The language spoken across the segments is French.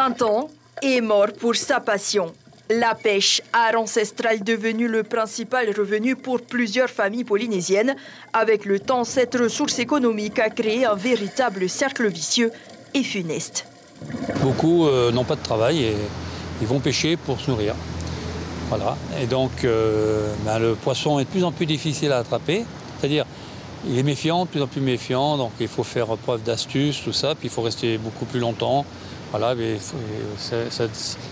20 ans et mort pour sa passion. La pêche, art ancestral devenu le principal revenu pour plusieurs familles polynésiennes. Avec le temps, cette ressource économique a créé un véritable cercle vicieux et funeste. Beaucoup n'ont pas de travail et ils vont pêcher pour se nourrir. Voilà. Et donc, le poisson est de plus en plus difficile à attraper. C'est-à-dire, il est méfiant, de plus en plus méfiant. Donc, il faut faire preuve d'astuce, tout ça. Puis, il faut rester beaucoup plus longtemps. Voilà.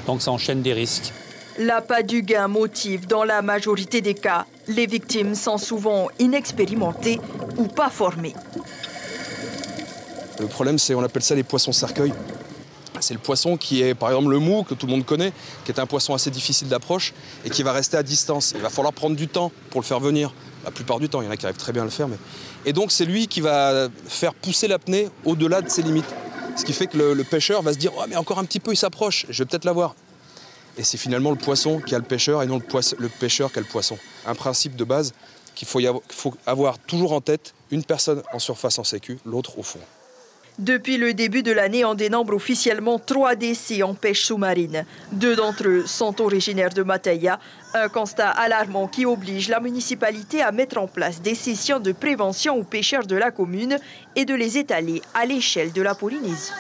Donc, ça enchaîne des risques. L'appât du gain motive dans la majorité des cas. Les victimes sont souvent inexpérimentées ou pas formées. Le problème, c'est on appelle ça les poissons cercueils. C'est le poisson qui est, par exemple, le mou, que tout le monde connaît, qui est un poisson assez difficile d'approche et qui va rester à distance. Il va falloir prendre du temps pour le faire venir. La plupart du temps, il y en a qui arrivent très bien à le faire. Et donc, c'est lui qui va faire pousser l'apnée au-delà de ses limites. Ce qui fait que le pêcheur va se dire « Oh, mais encore un petit peu, il s'approche, je vais peut-être l'avoir ». Et c'est finalement le poisson qui a le pêcheur et non le pêcheur qui a le poisson. Un principe de base qu'il faut avoir toujours en tête, une personne en surface en sécu, l'autre au fond. Depuis le début de l'année, on dénombre officiellement 3 décès en pêche sous-marine. 2 d'entre eux sont originaires de Mataya. Un constat alarmant qui oblige la municipalité à mettre en place des sessions de prévention aux pêcheurs de la commune et de les étaler à l'échelle de la Polynésie.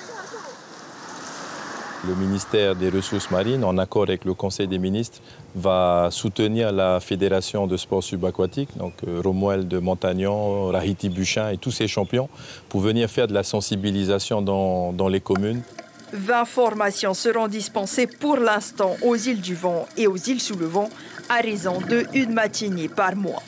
Le ministère des Ressources marines, en accord avec le Conseil des ministres, va soutenir la Fédération de sport subaquatique, donc Romuald de Montagnon, Rahiti Buchin et tous ces champions, pour venir faire de la sensibilisation dans les communes. 20 formations seront dispensées pour l'instant aux îles du Vent et aux îles sous le vent, à raison de 1 matinée par mois.